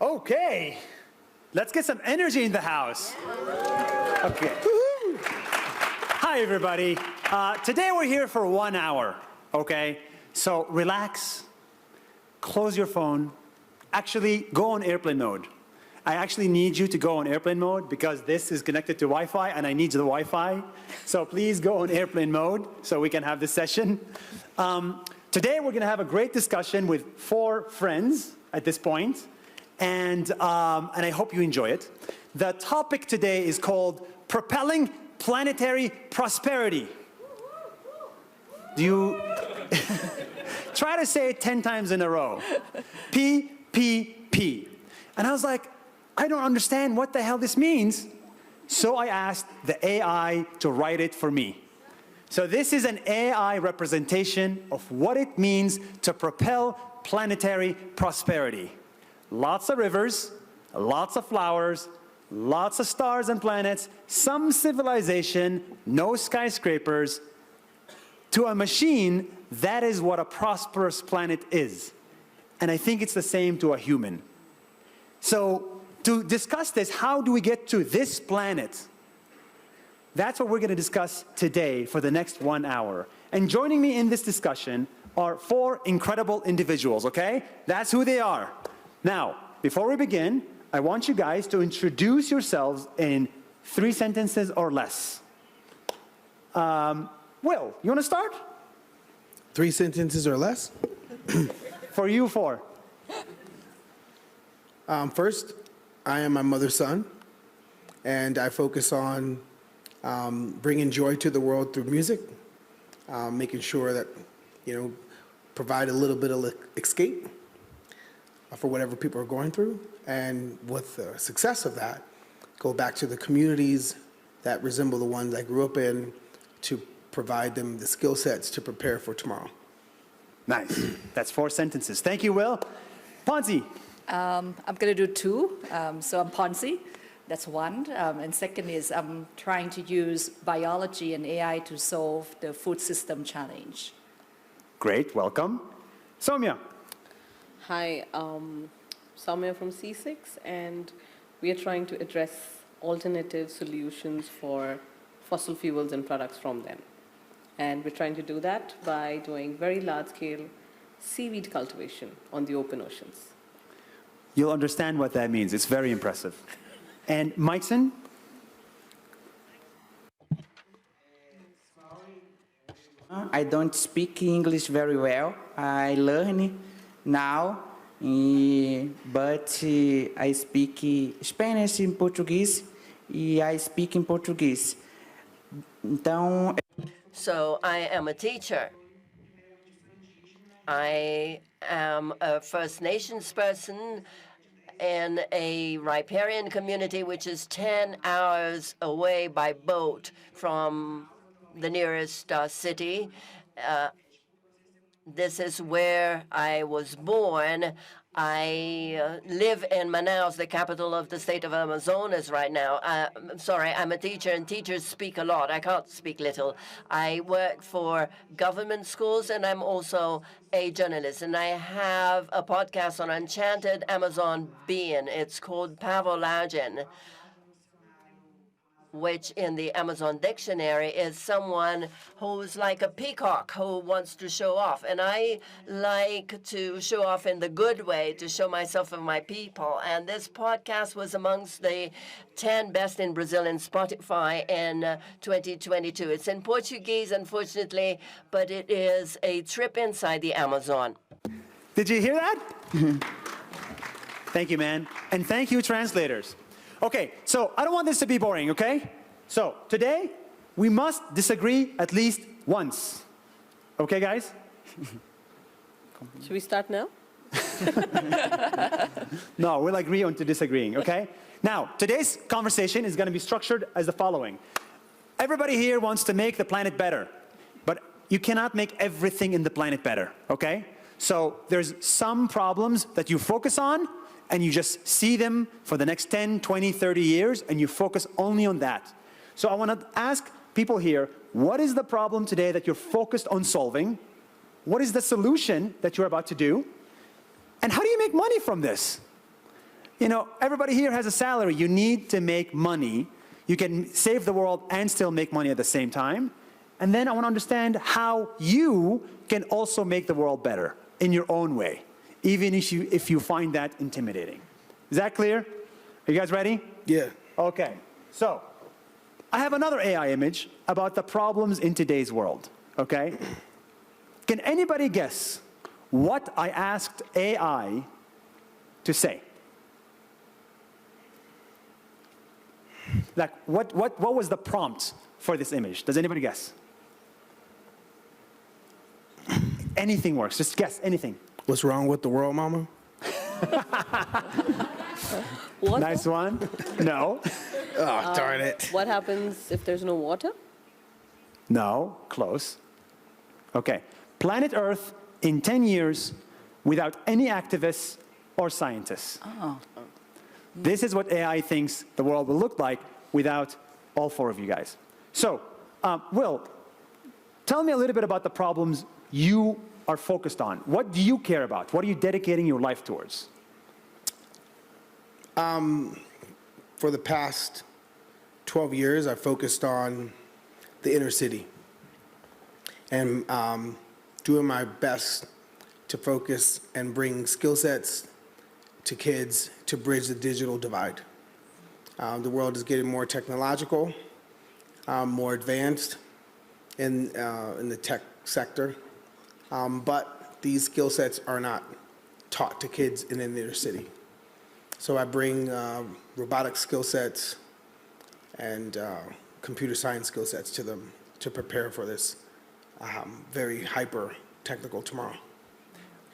Okay, let's get some energy in the house. Okay. Hi, everybody. Today we're here for 1 hour, okay? So relax, close your phone, actually go on airplane mode. I actually need you to go on airplane mode because this is connected to Wi-Fi and I need the Wi-Fi. So please go on airplane mode so we can have this session. Today we're gonna have a great discussion with 4 friends at this point. And I hope you enjoy it. The topic today is called Propelling Planetary Prosperity. Do you try to say it 10 times in a row? PPP. And I was like, I don't understand what the hell this means. So I asked the AI to write it for me. So this is an AI representation of what it means to propel planetary prosperity. Lots of rivers, lots of flowers, lots of stars and planets, some civilization, no skyscrapers. To a machine, that is what a prosperous planet is. And I think it's the same to a human. So to discuss this, how do we get to this planet? That's what we're going to discuss today for the next 1 hour. And joining me in this discussion are 4 incredible individuals, okay? That's who they are. Now, before we begin, I want you guys to introduce yourselves in 3 sentences or less. Will, you want to start? 3 sentences or less? For you 4. First, I am my mother's son, and I focus on bringing joy to the world through music, making sure that, provide a little bit of escape for whatever people are going through, and with the success of that, go back to the communities that resemble the ones I grew up in to provide them the skill sets to prepare for tomorrow. Nice. That's 4 sentences. Thank you, Will. Ponsi. I'm going to do 2. So I'm Ponsi. That's 1. And second is I'm trying to use biology and AI to solve the food system challenge. Great. Welcome. Sowmya. Hi, Sowmya from C6, and we are trying to address alternative solutions for fossil fuels and products from them. And we're trying to do that by doing very large-scale seaweed cultivation on the open oceans. You'll understand what that means. It's very impressive. And Maickson? I don't speak English very well. I learn now, but I speak Spanish and Portuguese, and I speak in Portuguese. Então, So I am a teacher. I am a First Nations person in a riparian community which is 10 hours away by boat from the nearest city. This is where I was born. I live in Manaus, the capital of the state of Amazonas right now. I'm sorry, I'm a teacher, and teachers speak a lot. I can't speak little. I work for government schools, and I'm also a journalist. And I have a podcast on enchanted Amazon being. It's called Pavolagen, which in the Amazon dictionary is someone who's like a peacock who wants to show off. And I like to show off in the good way, to show myself and my people. And this podcast was amongst the 10 best in Brazil in Spotify in 2022. It's in Portuguese, unfortunately, but it is a trip inside the Amazon. Did you hear that? Thank you, man. And thank you, translators. Okay, so I don't want this to be boring, okay? So today, we must disagree at least once. Okay, guys? Should we start now? No, we'll agree on to disagreeing, okay? Now, today's conversation is going to be structured as the following. Everybody here wants to make the planet better, but you cannot make everything in the planet better, okay? So there's some problems that you focus on, and you just see them for the next 10, 20, 30 years, and you focus only on that. So I want to ask people here, what is the problem today that you're focused on solving? What is the solution that you're about to do? And how do you make money from this? you know, everybody here has a salary. You need to make money. You can save the world and still make money at the same time. And then I want to understand how you can also make the world better in your own way, even if you find that intimidating. Is that clear? Are you guys ready? Yeah. Okay. So I have another AI image about the problems in today's world, okay? Can anybody guess what I asked AI to say? Like, what was the prompt for this image? Does anybody guess? Anything works. Just guess anything. What's wrong with the world, Mama? Water? Nice one. No. Oh, darn it. What happens if there's no water? No. Close. Okay. Planet Earth in 10 years without any activists or scientists. Oh. This is what AI thinks the world will look like without all four of you guys. So, Will, tell me a little bit about the problems you are focused on. What do you care about? What are you dedicating your life towards? For the past 12 years, I focused on the inner city and doing my best to focus and bring skill sets to kids to bridge the digital divide. The world is getting more technological, more advanced in the tech sector, but these skill sets are not taught to kids in the inner city. So I bring robotic skill sets and computer science skill sets to them to prepare for this very hyper technical tomorrow.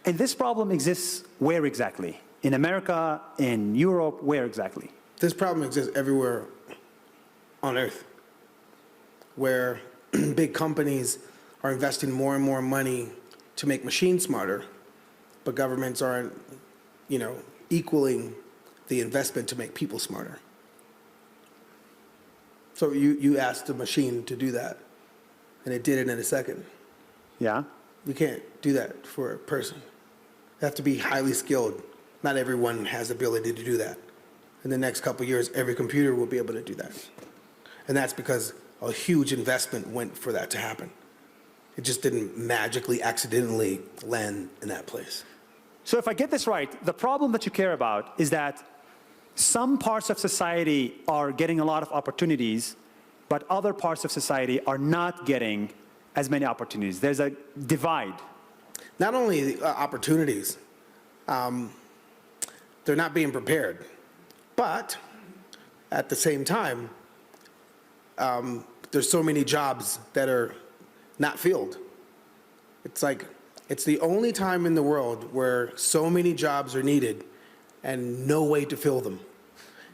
And this problem exists where exactly? In America, in Europe, where exactly? This problem exists everywhere on Earth, where big companies are investing more and more money to make machines smarter, but governments aren't, you know, equaling the investment to make people smarter. So you asked the machine to do that, and it did it in a second. Yeah? You can't do that for a person. You have to be highly skilled. Not everyone has the ability to do that. In the next couple of years, every computer will be able to do that. And that's because a huge investment went for that to happen. It just didn't magically, accidentally land in that place. So if I get this right, the problem that you care about is that some parts of society are getting a lot of opportunities, but other parts of society are not getting as many opportunities. There's a divide. Not only opportunities, they're not being prepared. But at the same time, there's so many jobs that are not filled. It's like, it's the only time in the world where so many jobs are needed and no way to fill them.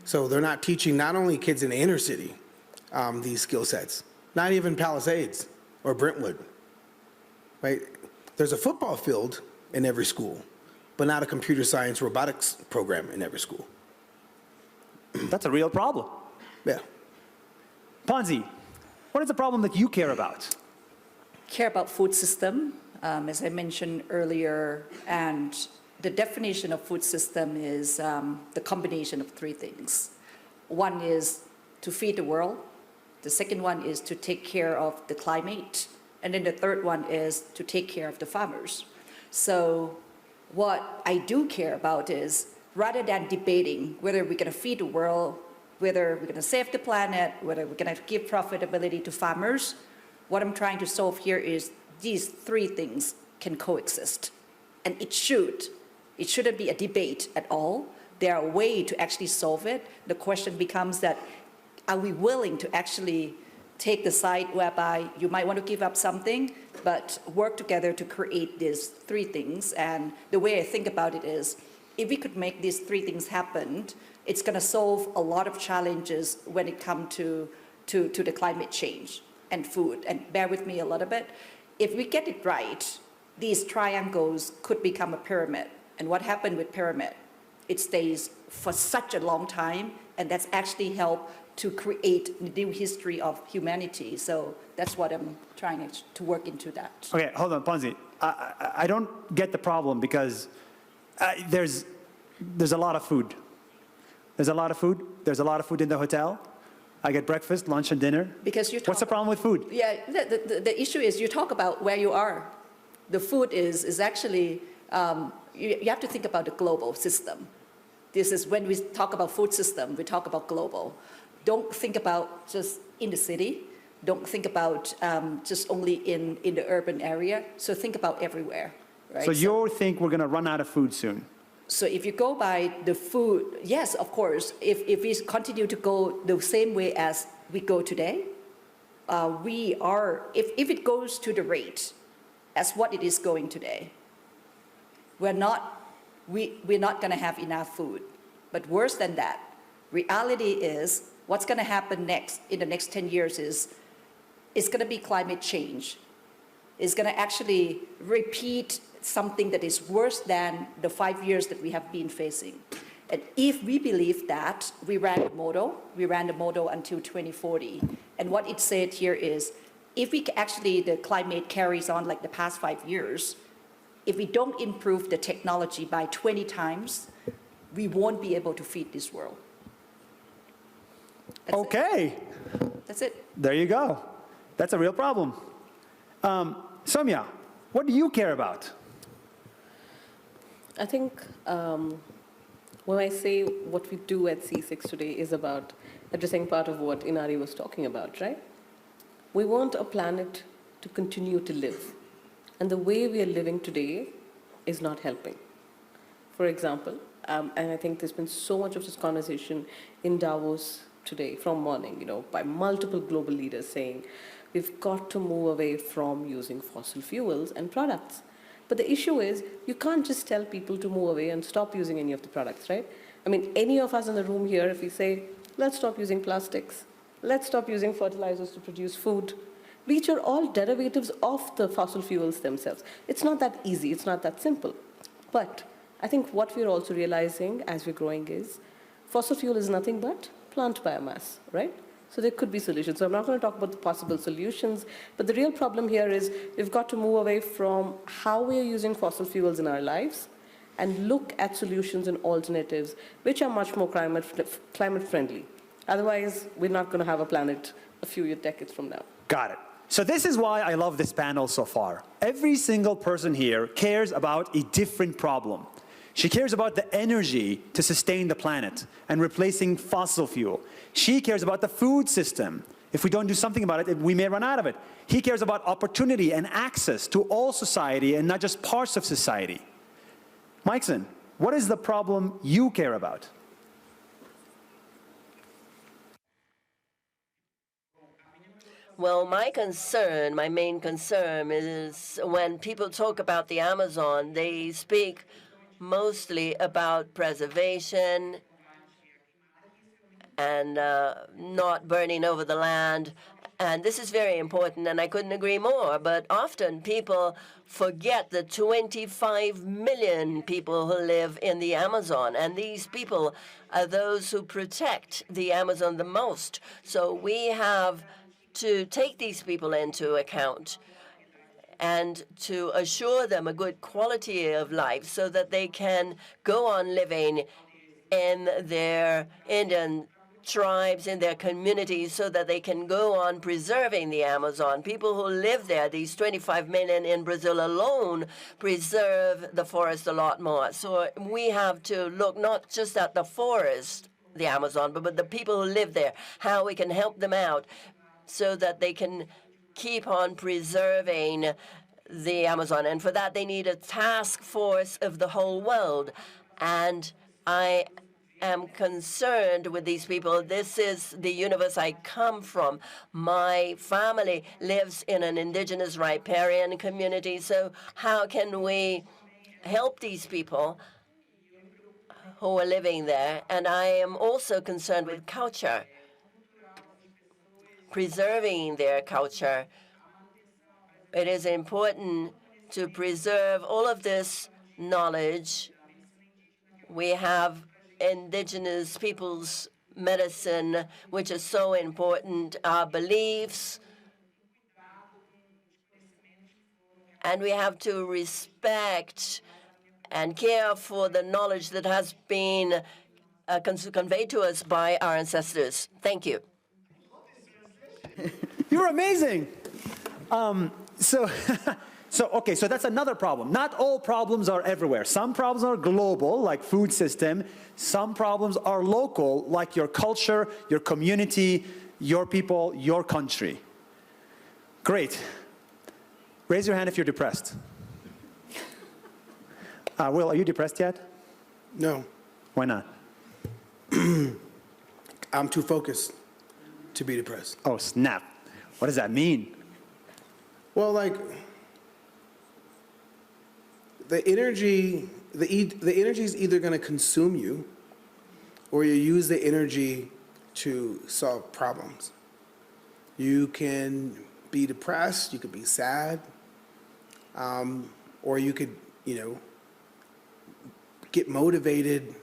So they're not teaching not only kids in the inner city these skill sets, not even Palisades or Brentwood, right? There's a football field in every school, but not a computer science robotics program in every school. That's a real problem. Yeah. Ponsi, what is the problem that you care about? Care about food system, as I mentioned earlier, and the definition of food system is the combination of three things. One is to feed the world. The second one is to take care of the climate. And then the third one is to take care of the farmers. So what I do care about is, rather than debating whether we're going to feed the world, whether we're going to save the planet, whether we're going to give profitability to farmers, what I'm trying to solve here is these three things can coexist. And it shouldn't be a debate at all. There are ways to actually solve it. The question becomes that, are we willing to actually take the side whereby you might want to give up something, but work together to create these three things? And the way I think about it is, if we could make these three things happen, it's going to solve a lot of challenges when it comes to the climate change and food. And bear with me a little bit. If we get it right, these triangles could become a pyramid. And what happened with pyramid? It stays for such a long time, and that's actually helped to create a new history of humanity. So that's what I'm trying to work into that. Okay, hold on, Ponsi. I don't get the problem because there's a lot of food. There's a lot of food. There's a lot of food in the hotel. I get breakfast, lunch, and dinner. Because you talk What's the problem with food? Yeah, the issue is you talk about where you are. The food is actually, you have to think about the global system. This is when we talk about food system, we talk about global. Don't think about just in the city. Don't think about just only in the urban area. So think about everywhere, right? So you think we're going to run out of food soon? So if you go by the food, yes, of course. If we continue to go the same way as we go today, if it goes to the rate as what it is going today, we're not going to have enough food. But worse than that, reality is what's going to happen next in the next 10 years is it's going to be climate change. It's going to actually repeat something that is worse than the 5 years that we have been facing. And if we believe that, we ran the model until 2040. And what it said here is, if the climate carries on like the past 5 years, if we don't improve the technology by 20 times, we won't be able to feed this world. Okay. That's it. There you go. That's a real problem. Sowmya, what do you care about? I think when I say what we do at C6 today is about addressing part of what Inari was talking about, right? We want a planet to continue to live. And the way we are living today is not helping. For example, and I think there's been so much of this conversation in Davos today from morning, by multiple global leaders saying, we've got to move away from using fossil fuels and products. But the issue is, you can't just tell people to move away and stop using any of the products, right? I mean, any of us in the room here, if we say, let's stop using plastics, let's stop using fertilizers to produce food, which are all derivatives of the fossil fuels themselves. It's not that easy, it's not that simple. But I think what we're also realizing as we're growing is, fossil fuel is nothing but plant biomass, right? So there could be solutions. So I'm not going to talk about the possible solutions, but the real problem here is we've got to move away from how we are using fossil fuels in our lives and look at solutions and alternatives which are much more climate friendly. Otherwise, we're not going to have a planet a few decades from now. Got it. So this is why I love this panel so far. Every single person here cares about a different problem. She cares about the energy to sustain the planet and replacing fossil fuel. She cares about the food system. If we don't do something about it, we may run out of it. He cares about opportunity and access to all society and not just parts of society. Maickson, what is the problem you care about? Well, my main concern is when people talk about the Amazon, they speak mostly about preservation and not burning over the land. And this is very important, and I couldn't agree more. But often people forget the 25 million people who live in the Amazon, and these people are those who protect the Amazon the most. So we have to take these people into account and to assure them a good quality of life so that they can go on living in their Indian tribes, in their communities, so that they can go on preserving the Amazon. People who live there, these 25 million in Brazil alone, preserve the forest a lot more. So we have to look not just at the forest, the Amazon, but the people who live there, how we can help them out so that they can keep on preserving the Amazon. And for that, they need a task force of the whole world. And I am concerned with these people. This is the universe I come from. My family lives in an indigenous riparian community. So how can we help these people who are living there? And I am also concerned with culture, preserving their culture. It is important to preserve all of this knowledge. We have indigenous people's medicine, which is so important, our beliefs. And we have to respect and care for the knowledge that has been conveyed to us by our ancestors. Thank you. You're amazing. Okay, so that's another problem. Not all problems are everywhere. Some problems are global, like food system. Some problems are local, like your culture, your community, your people, your country. Great. Raise your hand if you're depressed. Will, are you depressed yet? No, Why not? I'm too focused to be depressed. Oh, snap. What does that mean? Well, like, the energy is either going to consume you, or you use the energy to solve problems. You can be depressed, you could be sad, or you could, get motivated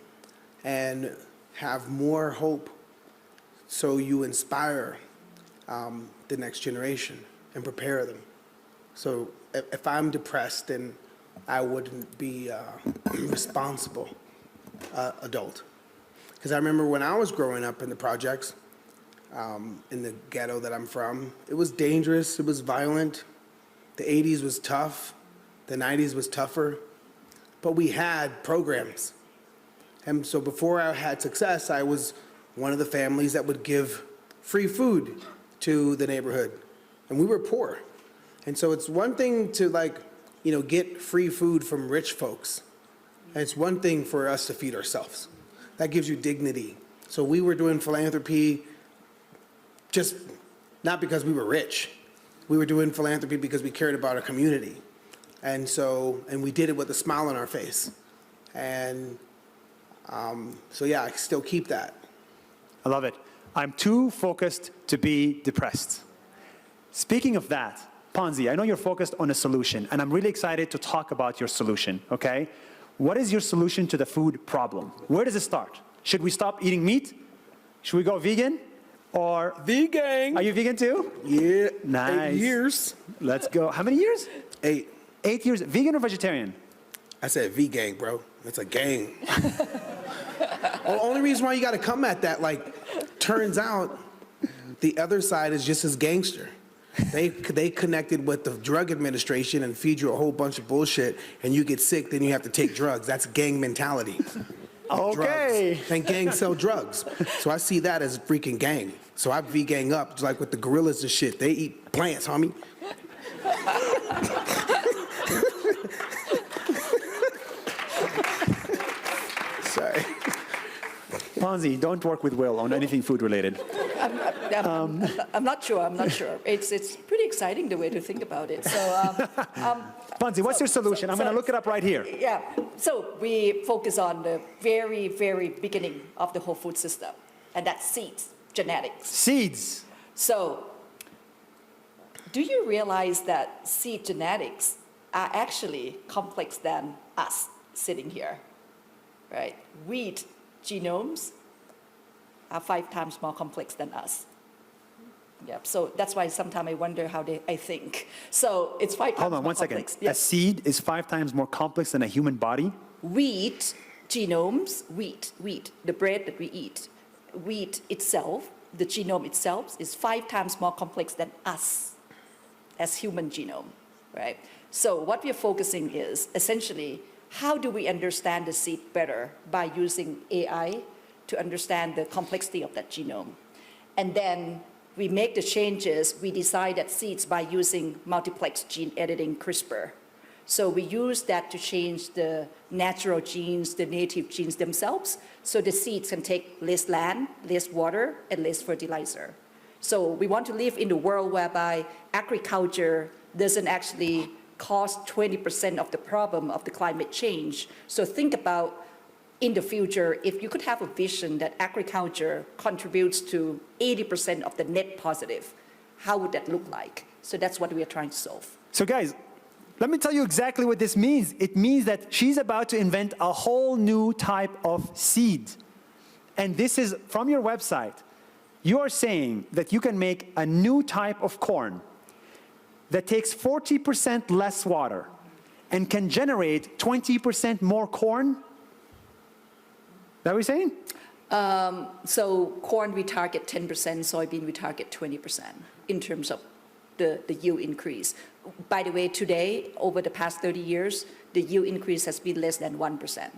and have more hope, so you inspire the next generation and prepare them. So if I'm depressed, then I wouldn't be a responsible adult. Because I remember when I was growing up in the projects, in the ghetto that I'm from, it was dangerous, it was violent. The 80s was tough, the 90s was tougher, but we had programs. And so before I had success, I was one of the families that would give free food to the neighborhood. And we were poor. And so it's one thing to get free food from rich folks. And it's one thing for us to feed ourselves. That gives you dignity. So we were doing philanthropy just not because we were rich. We were doing philanthropy because we cared about our community. And we did it with a smile on our face. And yeah, I still keep that. I love it. I'm too focused to be depressed. Speaking of that, Ponsi, I know you're focused on a solution, and I'm really excited to talk about your solution, okay? What is your solution to the food problem? Where does it start? Should we stop eating meat? Should we go vegan? Or Vegan. Are you vegan too? Yeah. Nice. 8 years. Let's go. How many years? 8. 8 years. Vegan or vegetarian? I said V-gang, bro. It's a gang. The only reason why you got to come at that, turns out the other side is just as gangster. They connected with the drug administration and feed you a whole bunch of bullshit, and you get sick, then you have to take drugs. That's gang mentality. Okay. Drugs. And gangs sell drugs. So I see that as a freaking gang. So I V-gang up, just like with the gorillas and shit. They eat plants, homie. Sorry. Ponsi, don't work with Will on anything food related. I'm not sure. It's pretty exciting the way to think about it. So, Ponsi, what's your solution? I'm going to look it up right here. Yeah. So we focus on the very, very beginning of the whole food system, and that's seeds, genetics. Seeds. So, do you realize that seed genetics are actually complex than us sitting here, right? Wheat genomes are 5 times more complex than us. Yep. So that's why sometimes I wonder how I think. So it's 5 times Hold on more 1 second. complex. A Yes. seed is 5 times more complex than a human body? Wheat genomes, wheat, the bread that we eat, wheat itself, the genome itself is 5 times more complex than us as human genome, right? So what we're focusing is essentially how do we understand the seed better by using AI to understand the complexity of that genome. And then we make the changes, we decide that seeds by using multiplex gene editing CRISPR. So we use that to change the natural genes, the native genes themselves, so the seeds can take less land, less water, and less fertilizer. So we want to live in a world whereby agriculture doesn't actually cause 20% of the problem of the climate change. So think about in the future, if you could have a vision that agriculture contributes to 80% of the net positive, how would that look like? So that's what we are trying to solve. So guys, let me tell you exactly what this means. It means that she's about to invent a whole new type of seed. And this is from your website. You are saying that you can make a new type of corn that takes 40% less water and can generate 20% more corn? Is that what you're saying? So corn, we target 10%, soybean, we target 20% in terms of the yield increase. By the way, today, over the past 30 years, the yield increase has been less than 1%.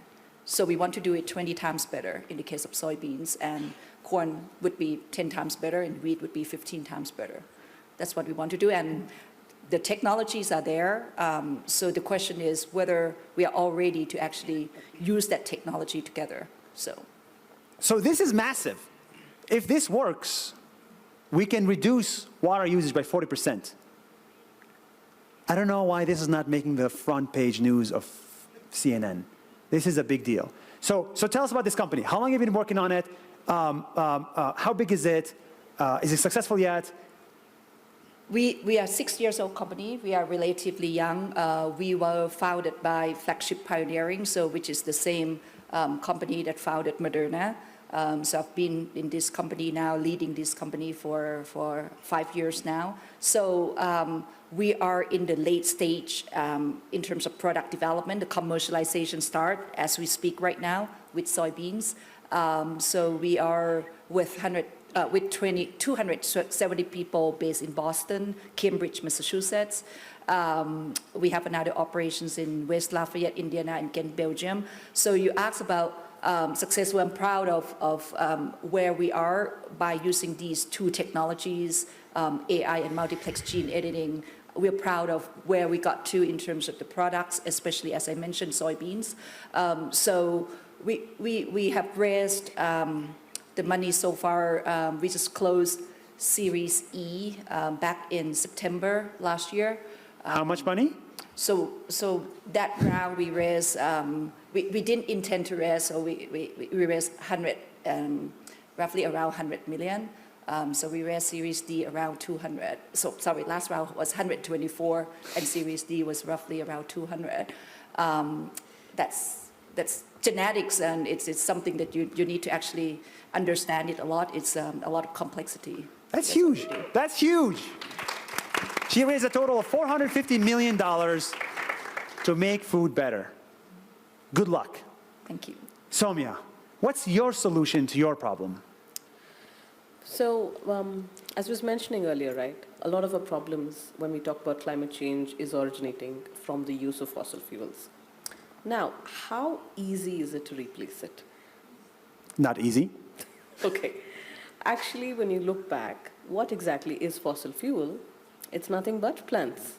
So we want to do it 20 times better in the case of soybeans, and corn would be 10 times better, and wheat would be 15 times better. That's what we want to do, and the technologies are there. So the question is whether we are all ready to actually use that technology together. So this is massive. If this works, we can reduce water usage by 40%. I don't know why this is not making the front page news of CNN. This is a big deal. So tell us about this company. How long have you been working on it? How big is it? Is it successful yet? We are a 6-year-old company. We are relatively young. We were founded by Flagship Pioneering, which is the same company that founded Moderna. So I've been in this company now, leading this company for 5 years now. So we are in the late stage in terms of product development. The commercialization start as we speak right now with soybeans. So we are with 270 people based in Boston, Cambridge, Massachusetts. We have another operations in West Lafayette, Indiana, and Ghent, Belgium. So you asked about success. Well, I'm proud of where we are by using these two technologies, AI and multiplex gene editing. We're proud of where we got to in terms of the products, especially, as I mentioned, soybeans. So we have raised the money so far. We just closed Series E back in September last year. How much money? So that round we raised, we didn't intend to raise, so we raised roughly around 100 million. So we raised Series D around 200. So sorry, last round was 124, and Series D was roughly around 200. That's genetics, and it's something that you need to actually understand it a lot. It's a lot of complexity. That's huge. That's huge. She raised a total of $450 million to make food better. Good luck. Thank you. Sowmya, what's your solution to your problem? So, as I was mentioning earlier, right, a lot of our problems when we talk about climate change is originating from the use of fossil fuels. Now, how easy is it to replace it? Not easy. Okay. Actually, when you look back, what exactly is fossil fuel? It's nothing but plants.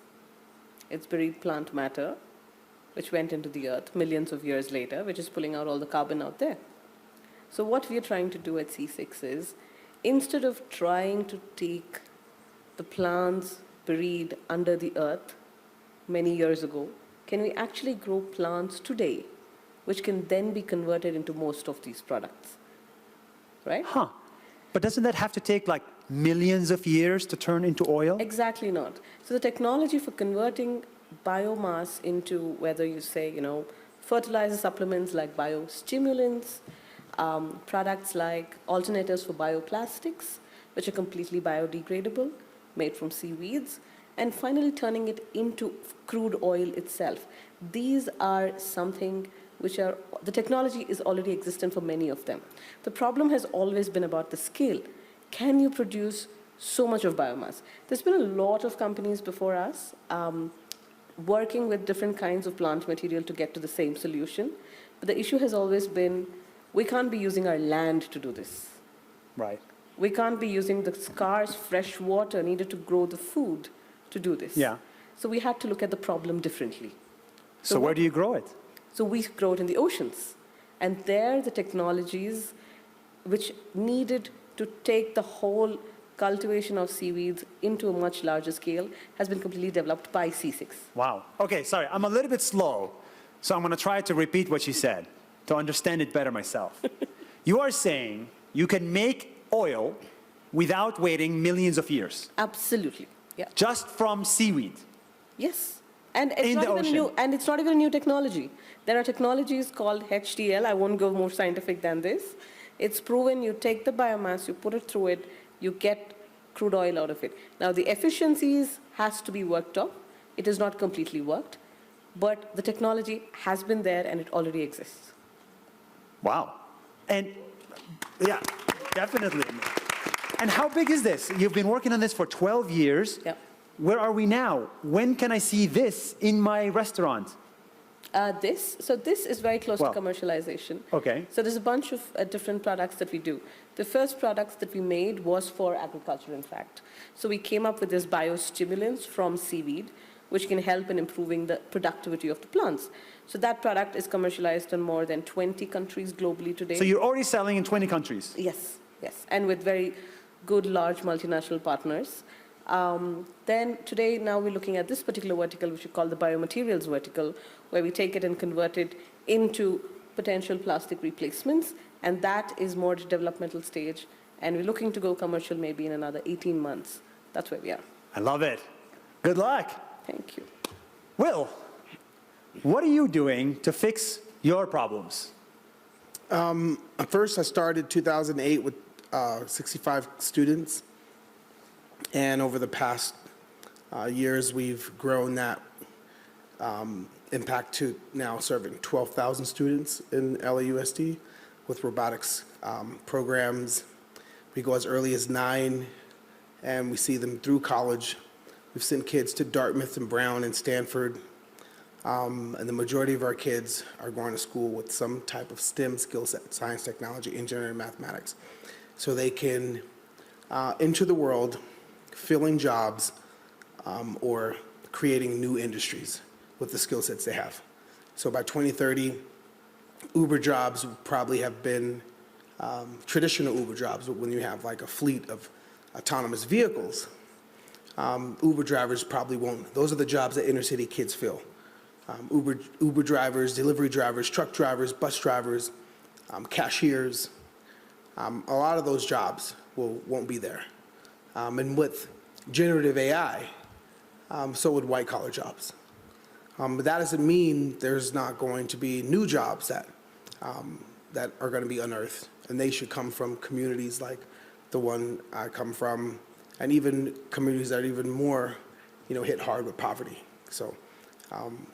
It's buried plant matter, which went into the earth millions of years later, which is pulling out all the carbon out there. So what we're trying to do at C6 is, instead of trying to take the plants buried under the earth many years ago, can we actually grow plants today, which can then be converted into most of these products, right? Huh. But doesn't that have to take like millions of years to turn into oil? Exactly not. So the technology for converting biomass into, whether you say, fertilizer supplements like biostimulants, products like alternatives for bioplastics, which are completely biodegradable, made from seaweeds, and finally turning it into crude oil itself. These are something which are, the technology is already existent for many of them. The problem has always been about the scale. Can you produce so much of biomass? There's been a lot of companies before us working with different kinds of plant material to get to the same solution. But the issue has always been, we can't be using our land to do this. Right. We can't be using the scarce fresh water needed to grow the food to do this. Yeah. So we had to look at the problem differently. So where do you grow it? So we grow it in the oceans. And there the technologies which needed to take the whole cultivation of seaweeds into a much larger scale has been completely developed by C6. Wow. Okay, sorry, I'm a little bit slow, so I'm going to try to repeat what you said to understand it better myself. You are saying you can make oil without waiting millions of years. Absolutely. Yeah. Just from seaweed. Yes. And it's In not the even ocean. new, and it's not even a new technology. There are technologies called HDL. I won't go more scientific than this. It's proven you take the biomass, you put it through it, you get crude oil out of it. Now the efficiencies has to be worked up. It is not completely worked, but the technology has been there and it already exists. Wow. And Yeah, definitely. And how big is this? You've been working on this for 12 years. Yep. Where are we now? When can I see this in my restaurant? This is very close Well, to commercialization. okay. So there's a bunch of different products that we do. The first products that we made was for agriculture, in fact. So we came up with this biostimulants from seaweed, which can help in improving the productivity of the plants. So that product is commercialized in more than 20 countries globally today. So you're already selling in 20 countries? Yes, yes, and with very good, large multinational partners. Then today, now we're looking at this particular vertical, which we call the biomaterials vertical, where we take it and convert it into potential plastic replacements, and that is more at developmental stage, and we're looking to go commercial maybe in another 18 months. That's where we are. I love it. Good luck. Thank you. Will, what are you doing to fix your problems? First, I started 2008 with 65 students, and over the past years, we've grown that impact to now serving 12,000 students in LAUSD with robotics programs. We go as early as 9, and we see them through college. We've sent kids to Dartmouth and Brown and Stanford, and the majority of our kids are going to school with some type of STEM skill set, science, technology, engineering, mathematics, so they can enter the world filling jobs or creating new industries with the skill sets they have. So by 2030, Uber jobs probably have been traditional Uber jobs, when you have like a fleet of autonomous vehicles. Uber drivers probably won't. Those are the jobs that inner city kids fill. Uber drivers, delivery drivers, truck drivers, bus drivers, cashiers. A lot of those jobs won't be there. And with generative AI, so would white collar jobs. But that doesn't mean there's not going to be new jobs that are going to be unearthed, and they should come from communities like the one I come from, and even communities that are even more, hit hard with poverty. So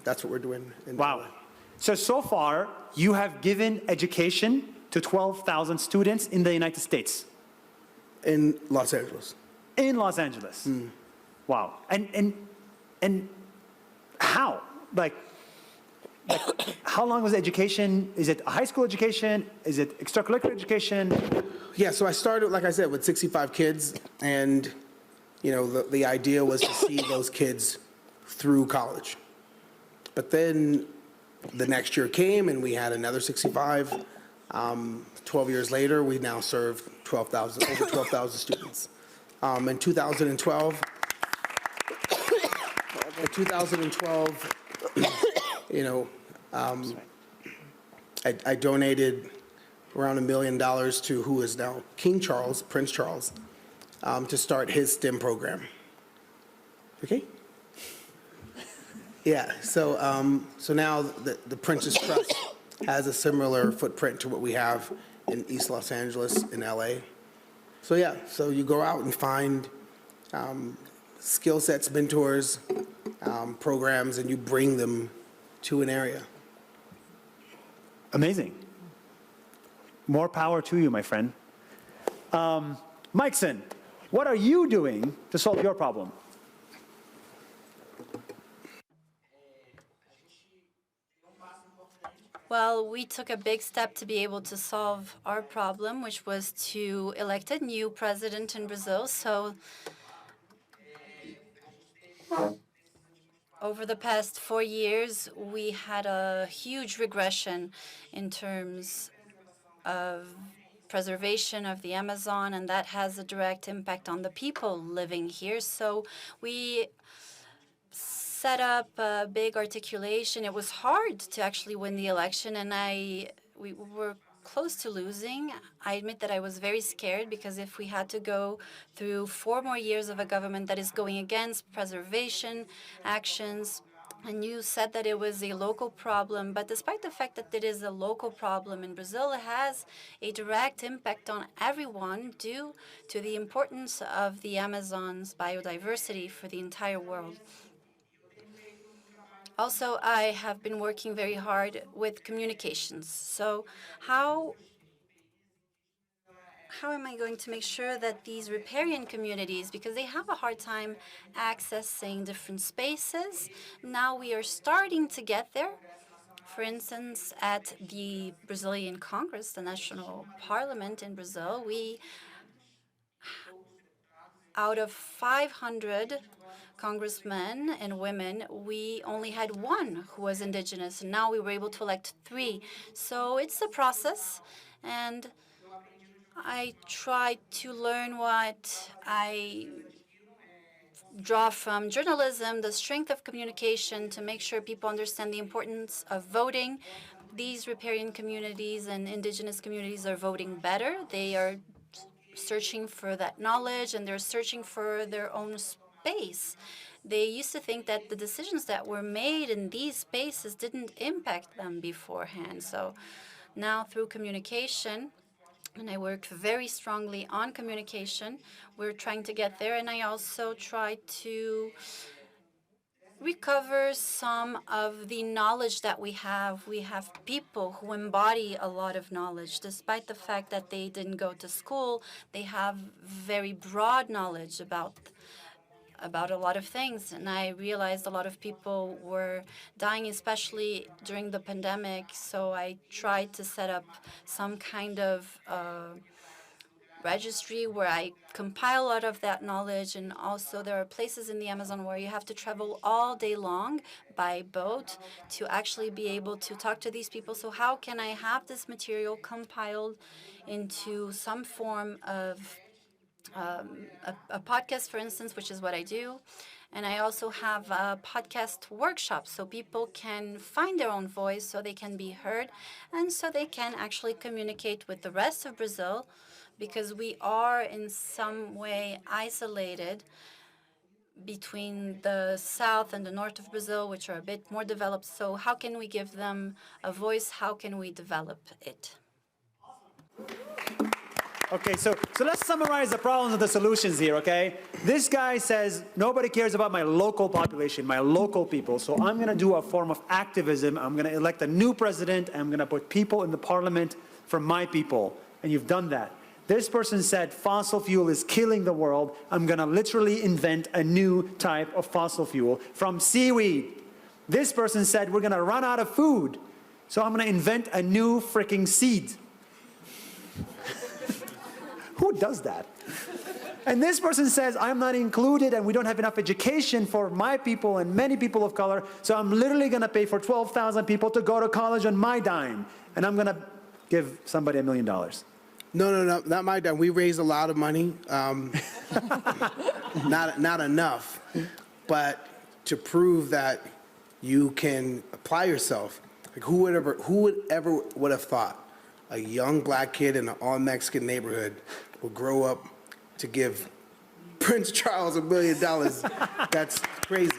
that's what we're doing. Wow. So far, you have given education to 12,000 students in the United States. In Los Angeles. In Los Angeles. Wow. And how? Like, how long was the education? Is it a high school education? Is it extracurricular education? Yeah, so I started, like I said, with 65 kids, and the idea was to see those kids through college. But then the next year came, and we had another 65. 12 years later, we now serve over 12,000 students. In 2012, I donated around $1 million to who is now King Charles, Prince Charles, to start his STEM program. Okay? Yeah, so now the Prince's Trust has a similar footprint to what we have in East Los Angeles, in LA. So yeah, so you go out and find skill sets, mentors, programs, and you bring them to an area. Amazing. More power to you, my friend. Maickson, what are you doing to solve your problem? Well, we took a big step to be able to solve our problem, which was to elect a new president in Brazil. So over the past 4 years, we had a huge regression in terms of preservation of the Amazon, and that has a direct impact on the people living here. So we set up a big articulation. It was hard to actually win the election, and we were close to losing. I admit that I was very scared, because if we had to go through 4 more years of a government that is going against preservation actions, and you said that it was a local problem, but despite the fact that it is a local problem in Brazil, it has a direct impact on everyone due to the importance of the Amazon's biodiversity for the entire world. Also, I have been working very hard with communications. So how how am I going to make sure that these riparian communities, because they have a hard time accessing different spaces, now we are starting to get there. For instance, at the Brazilian Congress, the National Parliament in Brazil, out of 500 congressmen and women, we only had one who was indigenous, and now we were able to elect 3. So it's a process, and I try to learn what I draw from journalism, the strength of communication, to make sure people understand the importance of voting. These riparian communities and indigenous communities are voting better. They are searching for that knowledge, and they're searching for their own space. They used to think that the decisions that were made in these spaces didn't impact them beforehand. So now through communication, and I worked very strongly on communication, we're trying to get there. And I also try to recover some of the knowledge that we have. We have people who embody a lot of knowledge. Despite the fact that they didn't go to school, they have very broad knowledge about a lot of things. And I realized a lot of people were dying, especially during the pandemic. So I tried to set up some kind of registry where I compile a lot of that knowledge. And also there are places in the Amazon where you have to travel all day long by boat to actually be able to talk to these people. So how can I have this material compiled into some form of a podcast, for instance, which is what I do. And I also have a podcast workshop, so people can find their own voice, so they can be heard, and so they can actually communicate with the rest of Brazil, because we are in some way isolated between the south and the north of Brazil, which are a bit more developed. So how can we give them a voice? How can we develop it? Okay, so let's summarize the problems and the solutions here, okay? This guy says, nobody cares about my local population, my local people, so I'm going to do a form of activism. I'm going to elect a new president, and I'm going to put people in the parliament from my people. And you've done that. This person said, fossil fuel is killing the world. I'm going to literally invent a new type of fossil fuel from seaweed. This person said, we're going to run out of food, so I'm going to invent a new freaking seed. Who does that? And this person says, I'm not included and we don't have enough education for my people and many people of color, so I'm literally going to pay for 12,000 people to go to college on my dime, and I'm going to give somebody $1 million. No, not my dime. We raised a lot of money. Not enough, but to prove that you can apply yourself. Like who would have thought a young black kid in an all-Mexican neighborhood will grow up to give Prince Charles $1 million? That's crazy.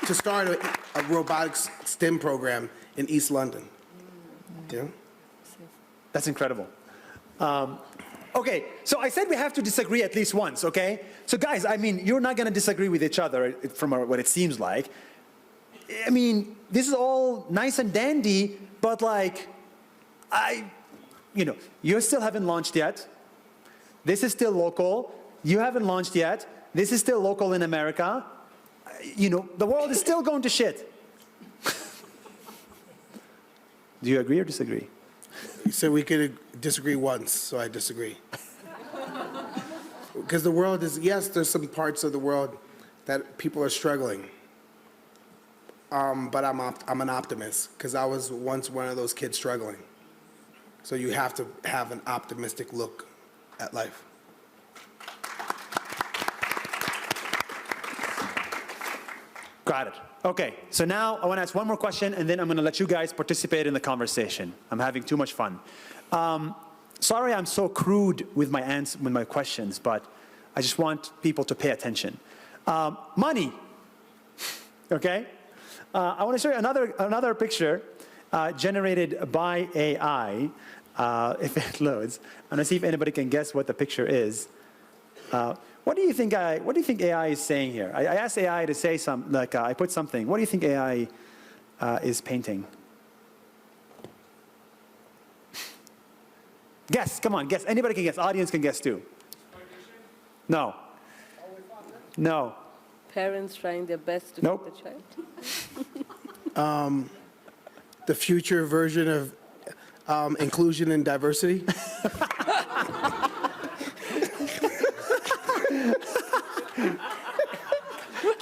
To start a robotics STEM program in East London. You know? That's incredible. Okay, so I said we have to disagree at least once, okay? So guys, I mean, you're not going to disagree with each other from what it seems like. I mean, this is all nice and dandy, but like, you still haven't launched yet. This is still local. You haven't launched yet. This is still local in America. The world is still going to shit. Do you agree or disagree? So we could disagree once, so I disagree. Because the world is, yes, there's some parts of the world that people are struggling. But I'm an optimist, because I was once one of those kids struggling. So you have to have an optimistic look at life. Got it. Okay, so now I want to ask one more question, and then I'm going to let you guys participate in the conversation. I'm having too much fun. Sorry I'm so crude with my questions, but I just want people to pay attention. Money, okay? I want to show you another picture generated by AI, if it loads. I'm going to see if anybody can guess what the picture is. What do you think AI is saying here? I asked AI to say something, like I put something. What do you think AI is painting? Guess, come on, guess. Anybody can guess. Audience can guess too. No. No. Parents trying their best to Nope. feed the child. The future version of inclusion and diversity.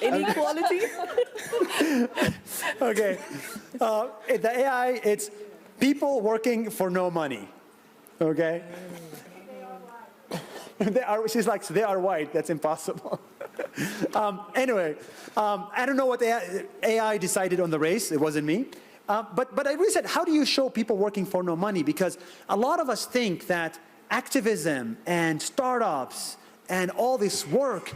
Inequality. Okay. The AI, it's people working for no money. Okay? She's like, they are white. That's impossible. Anyway, I don't know what the AI decided on the race. It wasn't me. But I really said, how do you show people working for no money? Because a lot of us think that activism and startups and all this work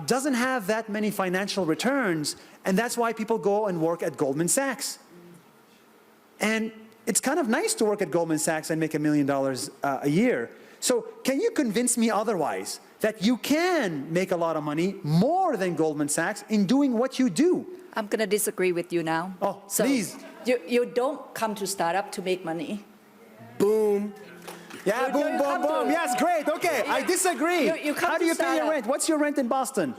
doesn't have that many financial returns, and that's why people go and work at Goldman Sachs. And it's kind of nice to work at Goldman Sachs and make $1 million a year. So can you convince me otherwise, that you can make a lot of money, more than Goldman Sachs, in doing what you do? I'm going to disagree with you now. Oh, So please. You don't come to startup to make money. Boom. Yeah, You- boom, you boom, come to- boom. Yes, great. Okay, I disagree. You come How do to you pay your startup. rent? What's your rent in Boston?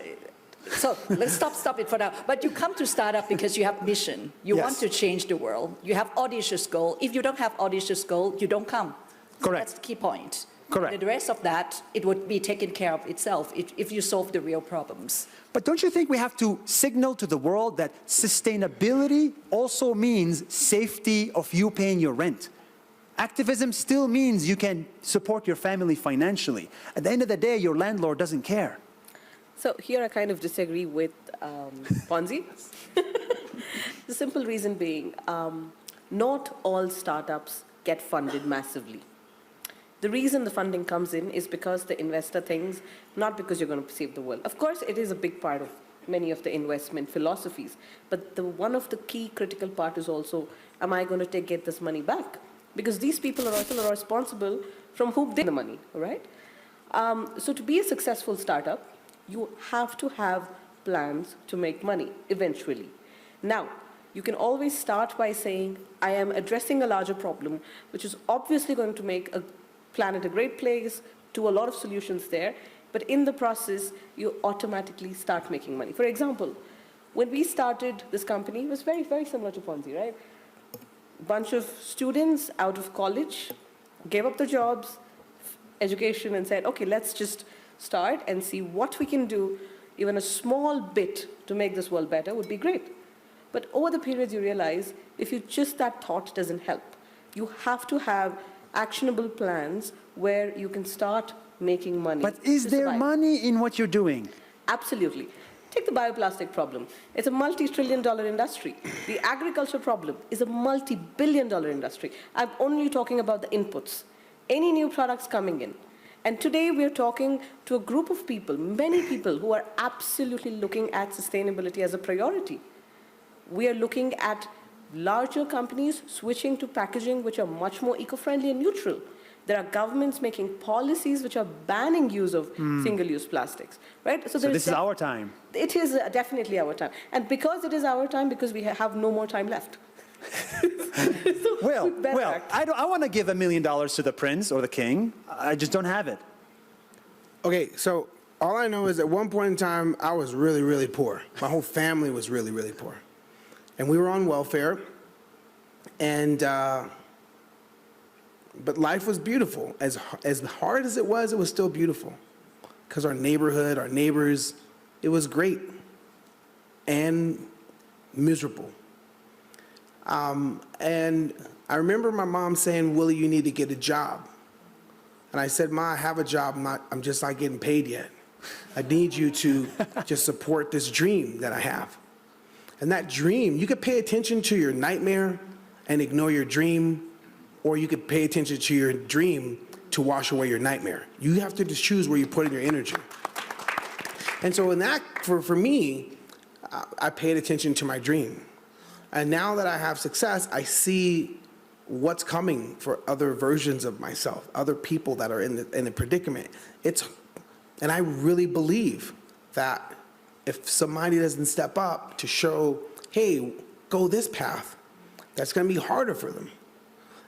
So let's stop it for now. But you come to startup because you have mission. You Yes. want to change the world. You have audacious goal. If you don't have audacious goal, you don't come. So Correct. that's the key point. Correct. The rest of that, it would be taken care of itself if you solve the real problems. But don't you think we have to signal to the world that sustainability also means safety of you paying your rent? Activism still means you can support your family financially. At the end of the day, your landlord doesn't care. So here I kind of disagree with Ponsi. The simple reason being, not all startups get funded massively. The reason the funding comes in is because the investor thinks, not because you're going to save the world. Of course, it is a big part of many of the investment philosophies, but one of the key critical part is also, am I going to get this money back? Because these people are also responsible from whom they get the money, all right? So to be a successful startup, you have to have plans to make money eventually. Now, you can always start by saying, I am addressing a larger problem, which is obviously going to make a planet a great place, do a lot of solutions there, but in the process, you automatically start making money. For example, when we started this company, it was very, very similar to Ponsi, right? Bunch of students out of college gave up their jobs, education, and said, okay, let's just start and see what we can do. Even a small bit to make this world better would be great. But over the periods, you realize if you just that thought doesn't help. You have to have actionable plans where you can start making money. But is to there survive. money in what you're doing? Absolutely. Take the bioplastic problem. It's a multi-trillion-dollar industry. The agriculture problem is a multi-billion-dollar industry. I'm only talking about the inputs. Any new products coming in. And today we're talking to a group of people, many people who are absolutely looking at sustainability as a priority. We are looking at larger companies switching to packaging which are much more eco-friendly and neutral. There are governments making policies which are banning use of single-use plastics, right? So this is our time. It is definitely our time. And because it is our time, because we have no more time left. So Well, we better act. I want to give $1 million to the prince or the king. I just don't have it. Okay, so all I know is at one point in time, I was really, really poor. My whole family was really, really poor. And we were on welfare, and but life was beautiful. As hard as it was still beautiful. Because our neighborhood, our neighbors, it was great and miserable. And I remember my mom saying, Willie, you need to get a job. And I said, Ma, I have a job, I'm just not getting paid yet. I need you to just support this dream that I have. And that dream, you could pay attention to your nightmare and ignore your dream, or you could pay attention to your dream to wash away your nightmare. You have to just choose where you put in your energy. And so in that, for me, I paid attention to my dream. And now that I have success, I see what's coming for other versions of myself, other people that are in the predicament. And I really believe that if somebody doesn't step up to show, hey, go this path, that's going to be harder for them.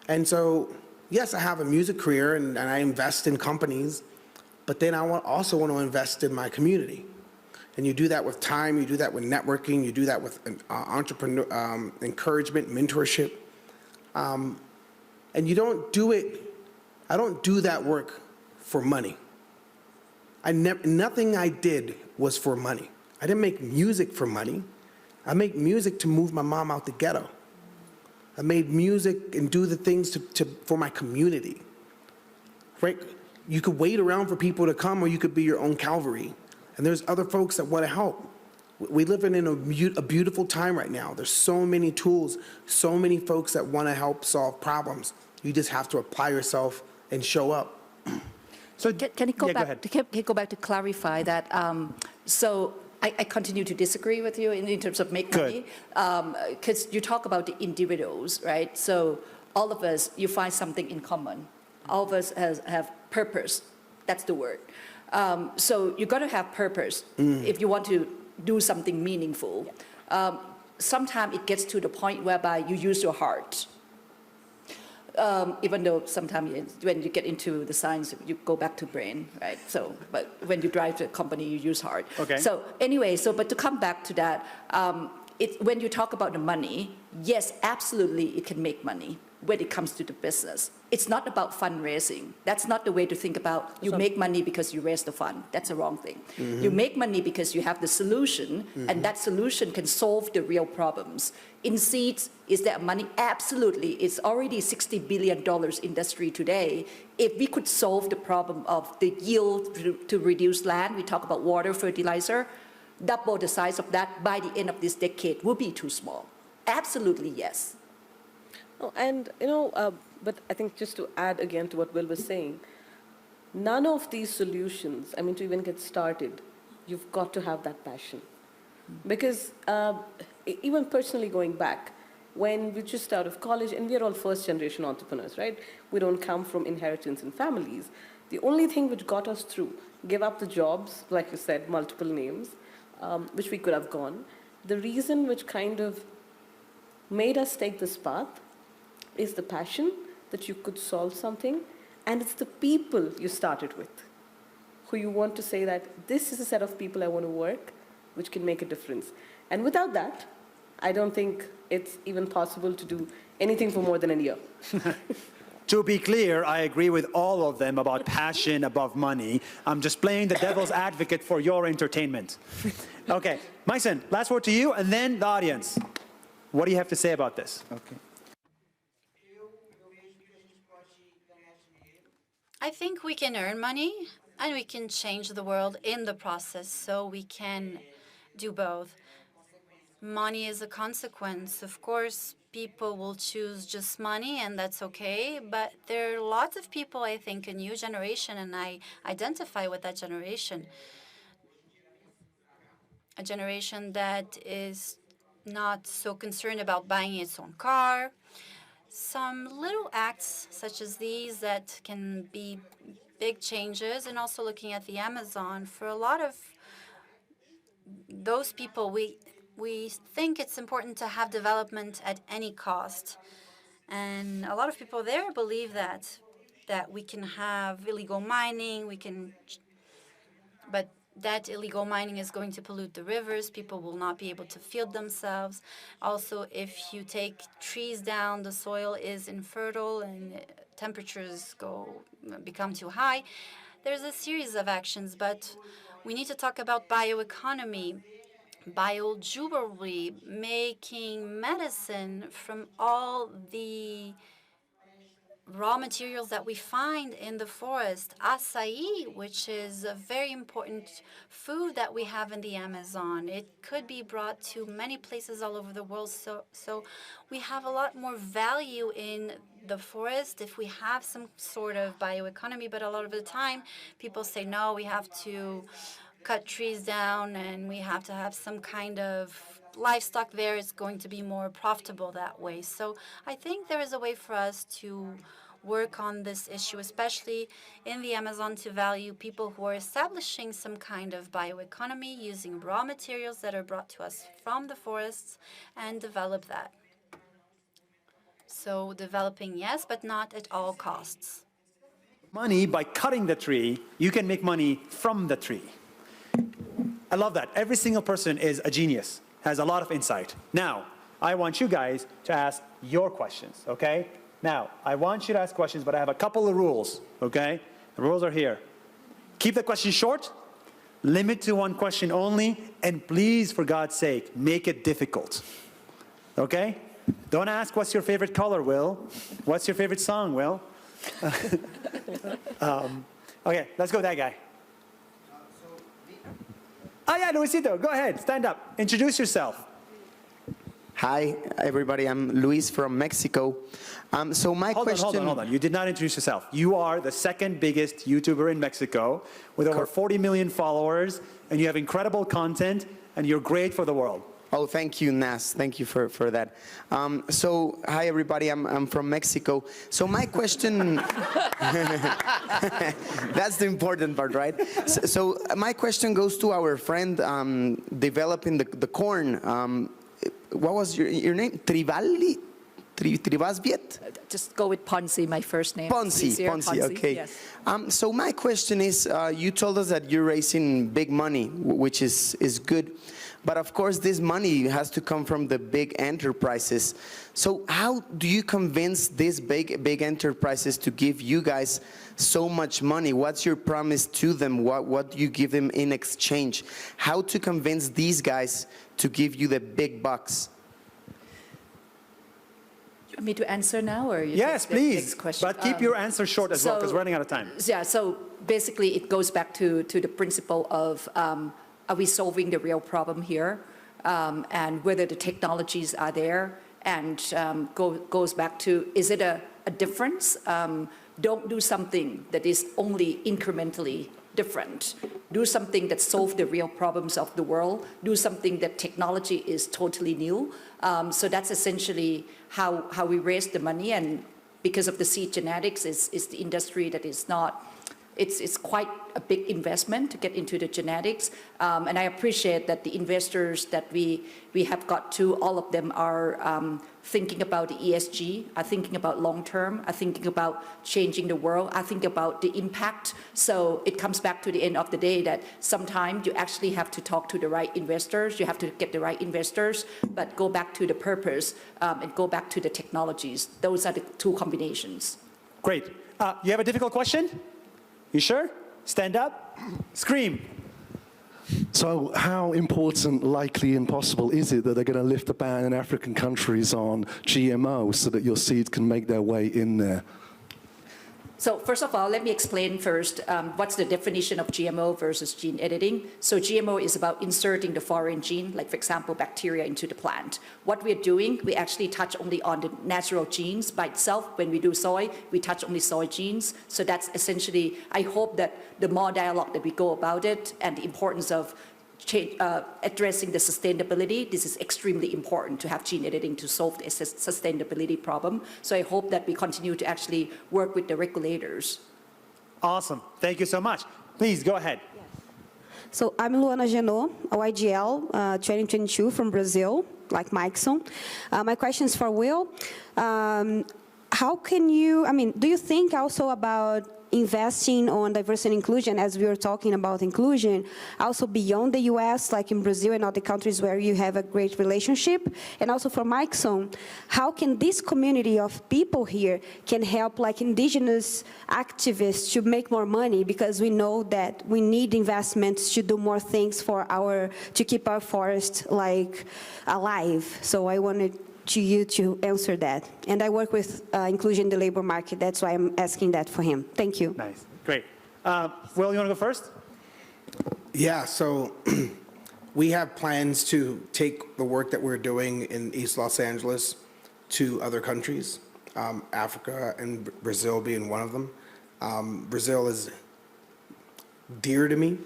And so, yes, I have a music career and I invest in companies, but then I also want to invest in my community. And you do that with time, you do that with networking, you do that with entrepreneur encouragement, mentorship. And you don't do it, I don't do that work for money. Nothing I did was for money. I didn't make music for money. I make music to move my mom out the ghetto. I made music and do the things for my community, right? You could wait around for people to come, or you could be your own Calvary. And there's other folks that want to help. We live in a beautiful time right now. There's so many tools, so many folks that want to help solve problems. You just have to apply yourself and show up. So can I go yeah, back? go ahead. Can I go back to clarify that? So I continue to disagree with you in terms of make money, because you talk about the individuals, right? So all of us, you find something in common. All of us have purpose. That's the word. So you got to have purpose if you want to do something meaningful. Sometimes it gets to the point whereby you use your heart. Even though sometimes when you get into the science, you go back to brain, right? So, but when you drive the company, you use heart. Okay. So anyway, but to come back to that, when you talk about the money, yes, absolutely, it can make money when it comes to the business. It's not about fundraising. That's not the way to think about you make money because you raise the fund. That's the wrong thing. You make money because you have the solution, and that solution can solve the real problems. In seeds, is there money? Absolutely. It's already $60 billion industry today. If we could solve the problem of the yield to reduce land, we talk about water, fertilizer, double the size of that by the end of this decade would be too small. Absolutely, yes. Oh, and, but I think just to add again to what Will was saying, none of these solutions, I mean, to even get started, you've got to have that passion. Because even personally going back, when we're just out of college, and we're all first-generation entrepreneurs, right? We don't come from inheritance in families. The only thing which got us through, give up the jobs, like you said, multiple names, which we could have gone. The reason which kind of made us take this path is the passion that you could solve something, and it's the people you started with, who you want to say that this is a set of people I want to work, which can make a difference. And without that, I don't think it's even possible to do anything for more than a year. To be clear, I agree with all of them about passion above money. I'm just playing the devil's advocate for your entertainment. Okay, Maickson, last word to you, and then the audience. What do you have to say about this? Okay. I think we can earn money and we can change the world in the process, so we can do both. Money is a consequence. Of course, people will choose just money, and that's okay, but there are lots of people, I think, a new generation, and I identify with that generation. A generation that is not so concerned about buying its own car. Some little acts such as these that can be big changes, and also looking at the Amazon, for a lot of those people, we think it's important to have development at any cost. And a lot of people there believe that we can have illegal mining, but that illegal mining is going to pollute the rivers. People will not be able to feed themselves. Also, if you take trees down, the soil is infertile and temperatures become too high. There's a series of actions, but we need to talk about bioeconomy, biojewelry, making medicine from all the raw materials that we find in the forest. Acai, which is a very important food that we have in the Amazon. It could be brought to many places all over the world. So we have a lot more value in the forest if we have some sort of bioeconomy. But a lot of the time, people say, no, we have to cut trees down and we have to have some kind of livestock there. It's going to be more profitable that way. So I think there is a way for us to work on this issue, especially in the Amazon, to value people who are establishing some kind of bioeconomy using raw materials that are brought to us from the forests and develop that. So developing, yes, but not at all costs. Money by cutting the tree, you can make money from the tree. I love that. Every single person is a genius, has a lot of insight. Now, I want you guys to ask your questions, okay? Now, I want you to ask questions, but I have a couple of rules, okay? The rules are here. Keep the question short, limit to one question only, and please, for God's sake, make it difficult, okay? Don't ask what's your favorite color, Will. What's your favorite song, Will? Okay, let's go with that guy. Oh yeah, Luisito, go ahead, stand up, introduce yourself. Hi, everybody. I'm Luis from Mexico. So my question... Hold on. You did not introduce yourself. You are the second biggest YouTuber in Mexico with over 40 million followers, and you have incredible content, and you're great for the world. Oh, thank you, Nas. Thank you for that. So, hi, everybody. I'm from Mexico. So my question... That's the important part, right? So my question goes to our friend developing the corn. What was your name? Trivisvavet? Just go with Ponsi, my first name. Ponsi, okay. Yes. So my question is, you told us that you're raising big money, which is good. But of course, this money has to come from the big enterprises. So how do you convince these big enterprises to give you guys so much money? What's your promise to them? What do you give them in exchange? How to convince these guys to give you the big bucks? You want me to answer now, or you Yes, take the please. next question? But keep your answer short as well, because we're running out of time. Yeah, so basically it goes back to the principle of are we solving the real problem here, and whether the technologies are there, and goes back to, is it a difference? Don't do something that is only incrementally different. Do something that solves the real problems of the world. Do something that technology is totally new. So that's essentially how we raise the money, and because of the seed genetics is the industry that is not, it's quite a big investment to get into the genetics. And I appreciate that the investors that we have got to, all of them are thinking about the ESG, are thinking about long-term, are thinking about changing the world, are thinking about the impact. So it comes back to the end of the day that sometimes you actually have to talk to the right investors, you have to get the right investors, but go back to the purpose and go back to the technologies. Those are the two combinations. Great. You have a difficult question? You sure? Stand up, scream. So how important, likely, and possible is it that they're going to lift the ban in African countries on GMO so that your seeds can make their way in there? So first of all, let me explain first what's the definition of GMO versus gene editing. So GMO is about inserting the foreign gene, like for example, bacteria into the plant. What we're doing, we actually touch only on the natural genes by itself. When we do soy, we touch only soy genes. So that's essentially, I hope that the more dialogue that we go about it and the importance of addressing the sustainability, this is extremely important to have gene editing to solve the sustainability problem. So I hope that we continue to actually work with the regulators. Awesome. Thank you so much. Please go ahead. Yes. So I'm Luana Genot, a YGL 2022 from Brazil, like Maickson. My question is for Will. How can you, do you think also about investing on diversity and inclusion, as we were talking about inclusion, also beyond the US, like in Brazil and other countries where you have a great relationship? And also for Maickson, how can this community of people here can help like indigenous activists to make more money? Because we know that we need investments to do more things for to keep our forest like alive. So I wanted you to answer that. And I work with inclusion in the labor market. That's why I'm asking that for him. Thank you. Nice. Great. Will, you want to go first? Yeah, so we have plans to take the work that we're doing in East Los Angeles to other countries, Africa and Brazil being one of them. Brazil is dear to me.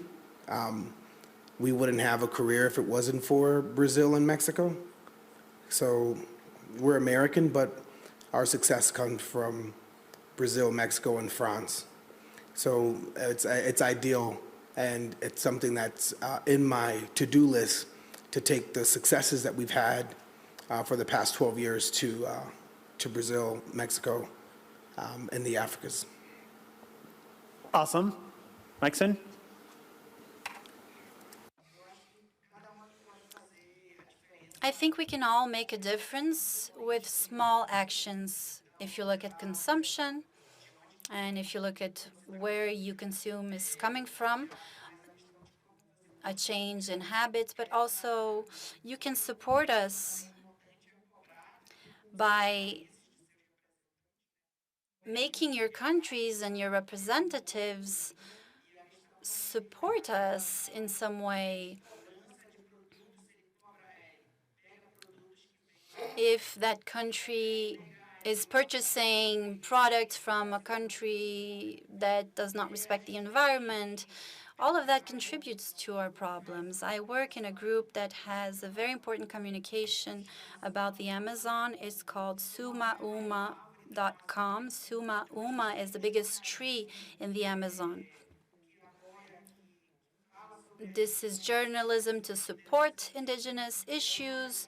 We wouldn't have a career if it wasn't for Brazil and Mexico. So we're American, but our success comes from Brazil, Mexico, and France. So it's ideal, and it's something that's in my to-do list to take the successes that we've had for the past 12 years to to Brazil, Mexico, and the Africas. Awesome. Maickson? I think we can all make a difference with small actions. If you look at consumption, and if you look at where you consume is coming from, a change in habits, but also you can support us by making your countries and your representatives support us in some way. If that country is purchasing products from a country that does not respect the environment, all of that contributes to our problems. I work in a group that has a very important communication about the Amazon. It's called Sowmya.com. Sowmya is the biggest tree in the Amazon. This is journalism to support indigenous issues,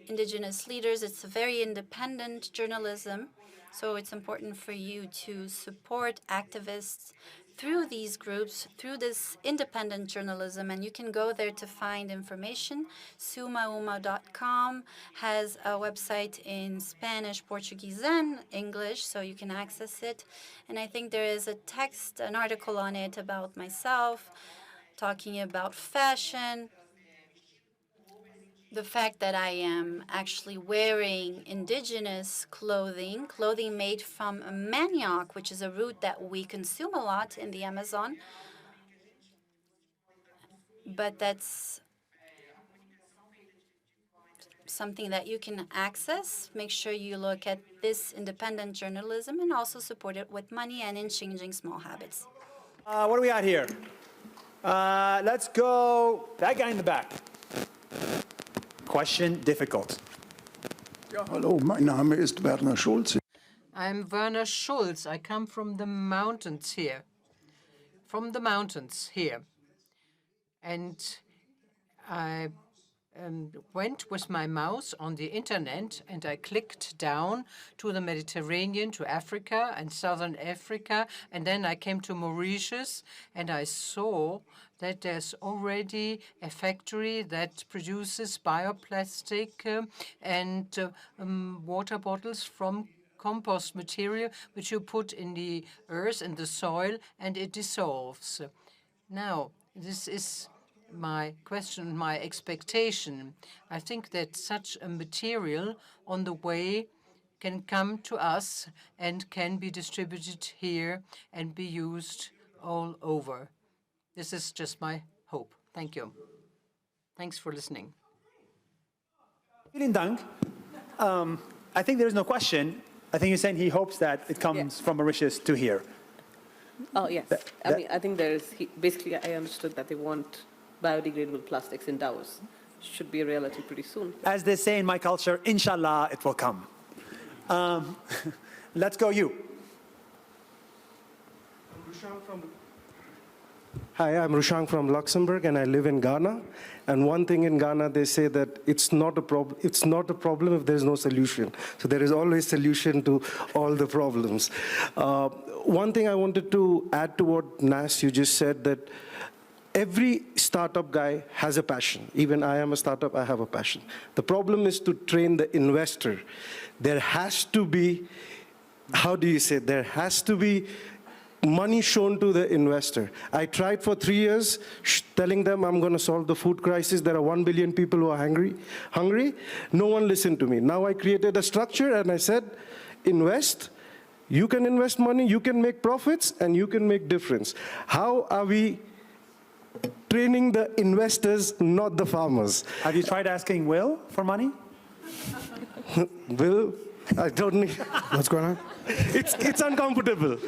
indigenous leaders. It's a very independent journalism, so it's important for you to support activists through these groups, through this independent journalism, and you can go there to find information. Sowmya.com has a website in Spanish, Portuguese, and English, so you can access it. And I think there is a text, an article on it about myself, talking about fashion, the fact that I am actually wearing indigenous clothing made from manioc, which is a root that we consume a lot in the Amazon. But that's something that you can access. Make sure you look at this independent journalism and also support it with money and in changing small habits. What do we got here? Let's go, that guy in the back. Question difficult. Ja, hallo, mein Name ist Werner Schulz. I'm Werner Schulz. I come from the mountains here. And I went with my mouse on the internet and I clicked down to the Mediterranean, to Africa and Southern Africa, and then I came to Mauritius and I saw that there's already a factory that produces bioplastic and water bottles from compost material, which you put in the earth and the soil, and it dissolves. Now, this is my question, my expectation. I think that such a material on the way can come to us and can be distributed here and be used all over. This is just my hope. Thank you. Thanks for listening. Vielen Dank. I think there's no question. I think you're saying he hopes that it comes from Mauritius to here. Oh, yes. I mean, I think there is, basically, I understood that they want biodegradable plastics in Davos. Should be a reality pretty soon. As they say in my culture, inshallah, it will come. Let's go you. Hi, I'm Rushang from Luxembourg, and I live in Ghana. And one thing in Ghana, they say that it's not a problem. It's not a problem if there's no solution. So there is always solution to all the problems. One thing I wanted to add to what Nas, you just said, that every startup guy has a passion. Even I am a startup, I have a passion. The problem is to train the investor. There has to be, how do you say, there has to be money shown to the investor. I tried for 3 years telling them I'm going to solve the food crisis. There are 1 billion people who are hungry. No one listened to me. Now I created a structure and I said, invest. You can invest money, you can make profits, and you can make difference. How are we training the investors, not the farmers? Have you tried asking Will for money? Will, I don't need. What's going on? It's uncomfortable.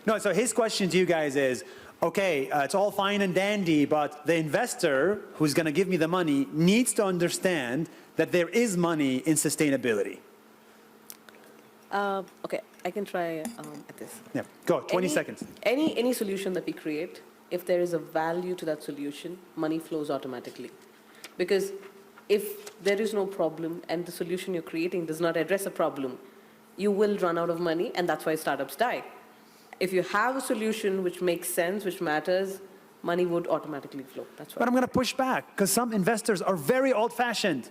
No, so his question to you guys is, okay, it's all fine and dandy, but the investor who's going to give me the money needs to understand that there is money in sustainability. Okay, I can try at this. Yeah, go, 20 seconds. Any solution that we create, if there is a value to that solution, money flows automatically. Because if there is no problem and the solution you're creating does not address a problem, you will run out of money, and that's why startups die. If you have a solution which makes sense, which matters, money would automatically flow. That's why. But I'm going to push back, because some investors are very old-fashioned.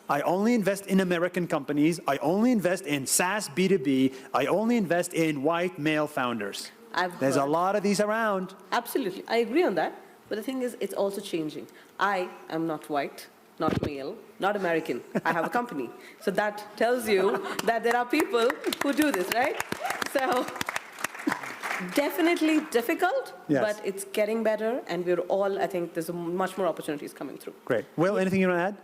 I only invest in American companies. I only invest in SaaS B2B. I only invest in white male founders. There's a lot of these around. Absolutely. I agree on that. But the thing is, it's also changing. I am not white, not male, not American. I have a company. So that tells you that there are people who do this, right? So definitely difficult, but it's getting better. And we're all, I think, there's much more opportunities coming through. Great. Will, anything you want to add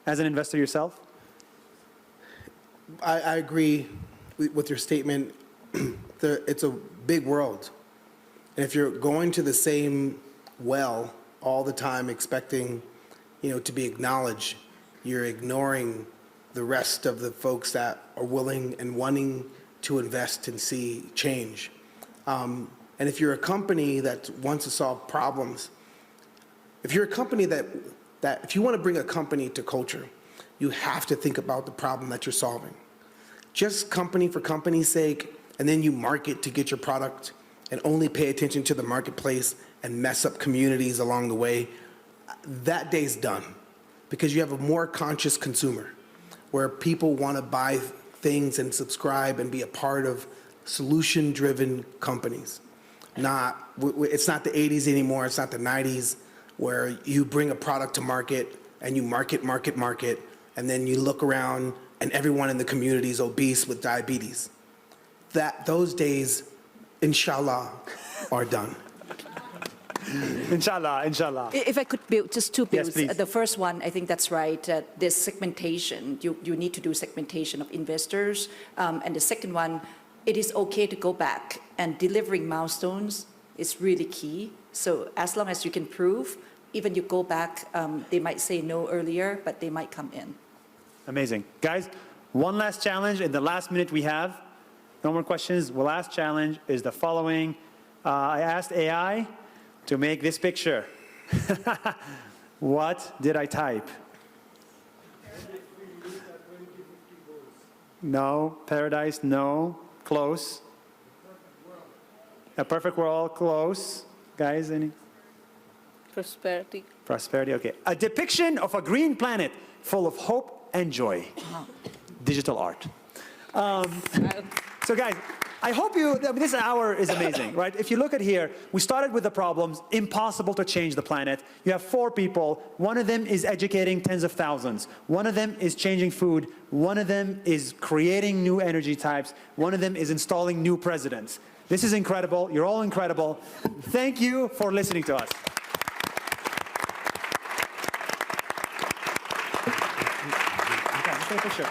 as an investor yourself? I agree with your statement. It's a big world. And if you're going to the same well all the time expecting, to be acknowledged, you're ignoring the rest of the folks that are willing and wanting to invest and see change. And if you're a company that wants to solve problems, if you're a company that if you want to bring a company to culture, you have to think about the problem that you're solving. Just company for company's sake, and then you market to get your product and only pay attention to the marketplace and mess up communities along the way, that day's done. Because you have a more conscious consumer where people want to buy things and subscribe and be a part of solution-driven companies. It's not the 80s anymore, it's not the 90s, where you bring a product to market and you market, and then you look around and everyone in the community is obese with diabetes. Those days, inshallah, are done. Inshallah, inshallah. If I could build just two builds. Yes, please. The first one, I think that's right. There's segmentation. You need to do segmentation of investors. And the second one, it is okay to go back, and delivering milestones is really key. So as long as you can prove, even you go back, they might say no earlier, but they might come in. Amazing. Guys, one last challenge in the last minute we have. No more questions. The last challenge is the following. I asked AI to make this picture. What did I type? No. Paradise, no. Close. A perfect world, close. Guys, any? Prosperity. Prosperity, okay. A depiction of a green planet full of hope and joy. Digital art. So guys, I hope this hour is amazing, right? If you look at here, we started with the problems, impossible to change the planet. You have 4 people. One of them is educating tens of thousands. One of them is changing food. One of them is creating new energy types. One of them is installing new presidents. This is incredible. You're all incredible. Thank you for listening to us. Okay, let's take a picture.